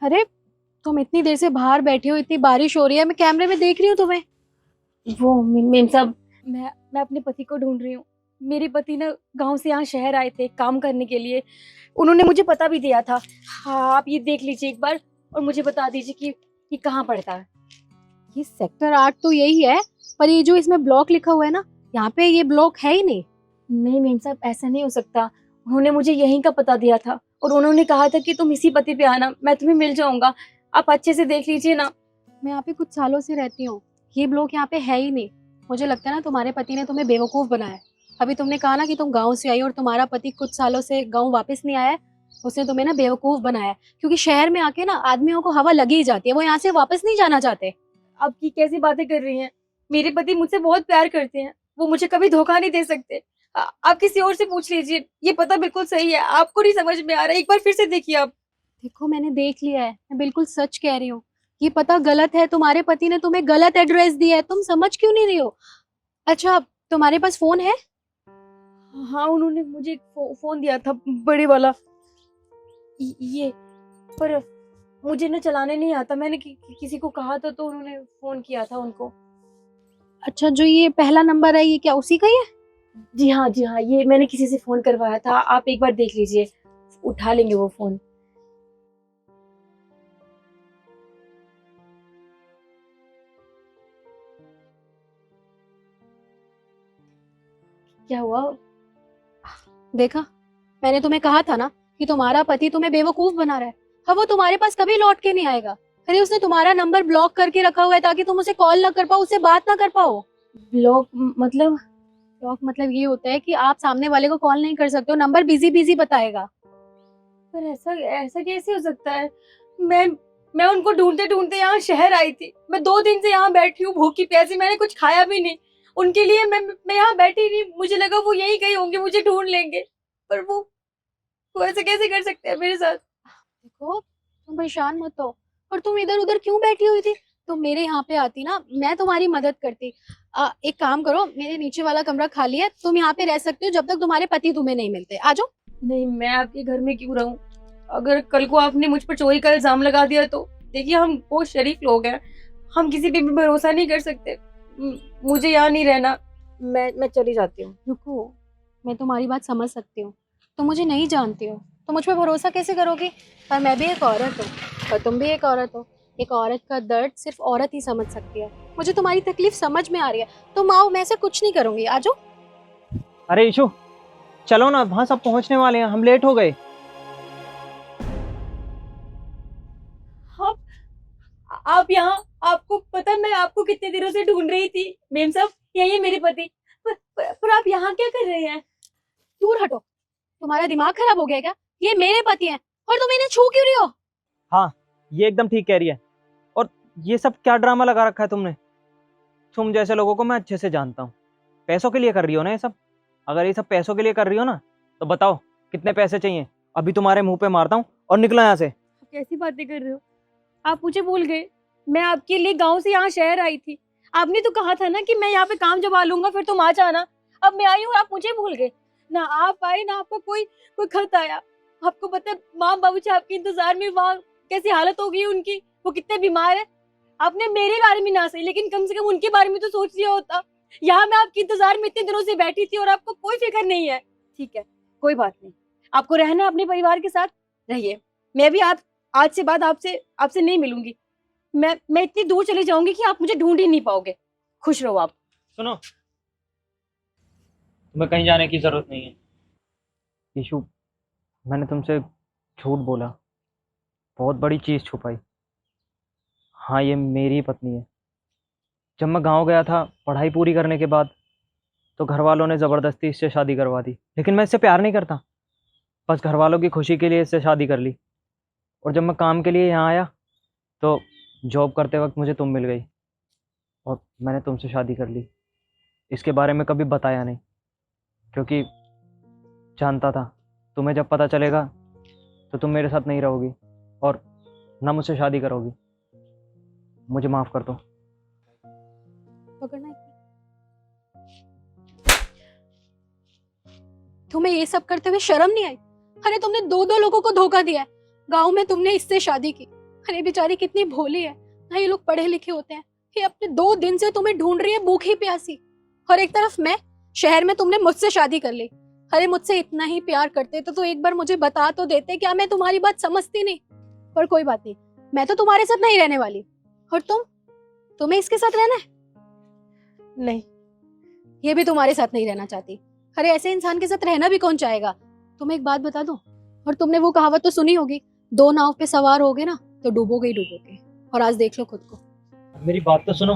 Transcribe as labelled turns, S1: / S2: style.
S1: अरे तुम इतनी देर से बाहर बैठे हो, इतनी बारिश हो रही है, मैं कैमरे में देख रही हूँ तुम्हें।
S2: वो मेम साहब, मैं अपने पति को ढूंढ रही हूँ। मेरे पति ना गांव से यहाँ शहर आए थे काम करने के लिए। उन्होंने मुझे पता भी दिया था। हाँ, आप ये देख लीजिए एक बार और मुझे बता दीजिए कि ये कहाँ पड़ता है।
S1: ये सेक्टर 8 तो यही है, पर ये जो इसमें ब्लॉक लिखा हुआ है ना, यहाँ पे ये ब्लॉक है ही नहीं।
S2: नहीं मेम साहब, ऐसा नहीं हो सकता। उन्होंने मुझे यहीं का पता दिया था और उन्होंने कहा था कि तुम इसी पते पे आना, मैं तुम्हें मिल जाऊंगा। आप अच्छे से देख लीजिए ना।
S1: मैं यहाँ पे कुछ सालों से रहती हूँ, ये ब्लॉक यहाँ पे है ही नहीं। मुझे लगता है ना तुम्हारे पति ने तुम्हें बेवकूफ बनाया है। अभी तुमने कहा ना कि तुम गाँव से आई और तुम्हारा पति कुछ सालों से गाँव वापस नहीं आया है। उसने तुम्हें ना बेवकूफ बनाया है, क्योंकि शहर में आके ना आदमियों को हवा लगी ही जाती है, वो यहाँ से वापस नहीं जाना चाहते।
S2: आप की कैसी बातें कर रही हैं? मेरे पति मुझसे बहुत प्यार करते हैं, वो मुझे कभी धोखा नहीं दे सकते। आप किसी और से पूछ लीजिए, ये पता बिल्कुल सही है। आपको नहीं समझ में आ रहा है, एक बार फिर से देखिए आप।
S1: देखो मैंने देख लिया है, मैं बिल्कुल सच कह रही हूँ। ये पता गलत है, तुम्हारे पति ने तुम्हें गलत एड्रेस दिया है, तुम समझ क्यों नहीं रही हो? अच्छा, तुम्हारे पास फोन है?
S2: हाँ, उन्होंने मुझे एक फोन दिया था, बड़े वाला। ये पर मुझे ना चलाने नहीं आता। मैंने किसी को कहा था तो उन्होंने फोन किया था उनको।
S1: अच्छा, जो ये पहला नंबर है ये क्या उसी का ही है?
S2: जी हाँ जी हाँ, ये मैंने किसी से फोन करवाया था। आप एक बार देख लीजिए, उठा लेंगे वो फोन। क्या हुआ?
S1: देखा, मैंने तुम्हें कहा था ना कि तुम्हारा पति तुम्हें बेवकूफ बना रहा है। अब वो तुम्हारे पास कभी लौट के नहीं आएगा। अरे उसने तुम्हारा नंबर ब्लॉक करके रखा हुआ है ताकि तुम उसे कॉल ना कर पाओ, उससे बात ना कर पाओ।
S2: ब्लॉक मतलब?
S1: ब्लॉक मतलब ये होता है कि आप सामने वाले को कॉल नहीं कर सकते हो, नंबर बिजी बिजी बताएगा।
S2: पर ऐसा ऐसा कैसे हो सकता है? मैं मैं उनको ढूंढते ढूंढते यहाँ शहर आई थी। मैं 2 दिन से यहाँ बैठी हूँ, भूखी प्यासी, मैंने कुछ खाया भी नहीं। उनके लिए मैं यहाँ बैठी नहीं। मुझे लगा वो यहीं कहीं होंगे, मुझे ढूंढ लेंगे। पर वो ऐसे कैसे कर सकते हैं मेरे साथ?
S1: देखो, तुम परेशान मत हो। और तुम इधर उधर क्यों बैठी हुई थी? तुम मेरे यहाँ पे आती ना, मैं तुम्हारी मदद करती। एक काम करो, मेरे नीचे वाला कमरा खाली है, तुम यहाँ पे रह सकते हो जब तक तुम्हारे पति तुम्हें नहीं मिलते। आ जाओ।
S2: नहीं, मैं आपके घर में क्यों रहूं? अगर कल को आपने मुझ पर चोरी का इल्जाम लगा दिया तो देखिए, हम बहुत शरीफ लोग हैं, हम किसी पे भी भरोसा नहीं कर सकते। मुझे यहाँ नहीं रहना। मैं चली जाती हूँ।
S1: रुको, मैं तुम्हारी बात समझ सकती हूँ। तुम मुझे नहीं जानती हो तो मुझ पर भरोसा कैसे करोगी? पर मैं भी एक औरत हूँ और तुम भी एक औरत हो। एक औरत का दर्द सिर्फ औरत ही समझ सकती है। मुझे तुम्हारी तकलीफ समझ में आ रही है। तुम आओ, मैं ऐसा कुछ नहीं करूंगी। आ जाओ।
S3: अरे ईशु, चलो ना, वहां सब पहुंचने वाले हैं, हम लेट हो गए।
S2: आप आप यहाँ, आपको पता है मैं आपको कितने दिनों से ढूंढ रही थी। मेम साहब, यही है मेरे पति। पर आप यहाँ क्या कर रहे हैं?
S1: दूर हटो। तुम्हारा दिमाग खराब हो गया क्या? ये मेरे पति हैं और तुम इन्हें छू क्यों रही हो?
S3: हाँ, ये एकदम ठीक कह रही है। और ये सब क्या ड्रामा लगा रखा है तुमने? तुम जैसे लोगों को मैं अच्छे से जानता हूँ। पैसों के लिए कर रही हो ना ये सब? अगर ये सब पैसों के लिए कर रही हो ना, तो बताओ कितने पैसे चाहिए? अभी तुम्हारे मुंह पे मारता हूँ और निकलो यहाँ से।
S2: आप कैसी बातें कर रहे हो? आप मुझे भूल गए? मैं आपके लिए गांव से यहाँ शहर आई थी। आपने तो कहा था ना कि मैं यहाँ पे काम जमा लूंगा, फिर तुम आ जाना। अब मैं आई हूँ, आप मुझे भूल गए। ना आप आए, ना आपका कोई कोई खत आया। आपको पता है माँ बाबूजी आपके इंतजार में वहाँ कैसी हालत हो गई उनकी, वो कितने बीमार है। आपने मेरे बारे में ना सही, लेकिन कम से कम उनके बारे में तो सोच लिया होता। यहाँ मैं आपके इंतजार में इतने दिनों से बैठी थी और आपको कोई फिक्र नहीं है। ठीक है, कोई बात नहीं। आपको रहना है अपने परिवार के साथ, रहिए। मैं भी आप आज से बाद आपसे आपसे नहीं मिलूंगी। मैं इतनी दूर चली जाऊंगी कि आप मुझे ढूंढ ही नहीं पाओगे। खुश रहो आप।
S3: सुनो, तुम्हें कहीं जाने की जरूरत नहीं है। ईशु, मैंने तुमसे झूठ बोला, बहुत बड़ी चीज छुपाई। हाँ, ये मेरी पत्नी है। जब मैं गांव गया था पढ़ाई पूरी करने के बाद, तो घर वालों ने ज़बरदस्ती इससे शादी करवा दी। लेकिन मैं इससे प्यार नहीं करता, बस घर वालों की खुशी के लिए इससे शादी कर ली। और जब मैं काम के लिए यहाँ आया तो जॉब करते वक्त मुझे तुम मिल गई और मैंने तुमसे शादी कर ली। इसके बारे में कभी बताया नहीं, क्योंकि जानता था तुम्हें जब पता चलेगा तो तुम मेरे साथ नहीं रहोगी और ना मुझसे शादी करोगी। मुझे माफ़ कर दो।
S1: पकड़ना है। तुम्हें ये सब करते हुए शर्म नहीं आई? अरे तुमने दो दो लोगों को धोखा दिया है। गांव में तुमने इससे शादी की, अरे बेचारी कितनी भोली है ना, ये लोग पढ़े लिखे होते हैं। ये अपने 2 दिन से तुम्हें ढूंढ रही है भूखी प्यासी, और एक तरफ मैं शहर में तुमने मुझसे शादी कर ली। अरे मुझसे इतना ही प्यार करते तो एक बार मुझे बता तो देते, क्या मैं तुम्हारी बात समझती नहीं? पर कोई बात नहीं, मैं तो तुम्हारे साथ नहीं रहने वाली। और तुम्हें इसके साथ रहना है? नहीं, ये भी तुम्हारे साथ नहीं रहना चाहती। अरे ऐसे इंसान के साथ रहना भी कौन चाहेगा? तुम्हें एक बात बता दूं, और तुमने वो कहावत तो सुनी होगी, 2 नाव पे सवार होगे ना तो डूबोगे ही डूबोगे। और आज देख लो खुद को।
S3: मेरी बात तो सुनो।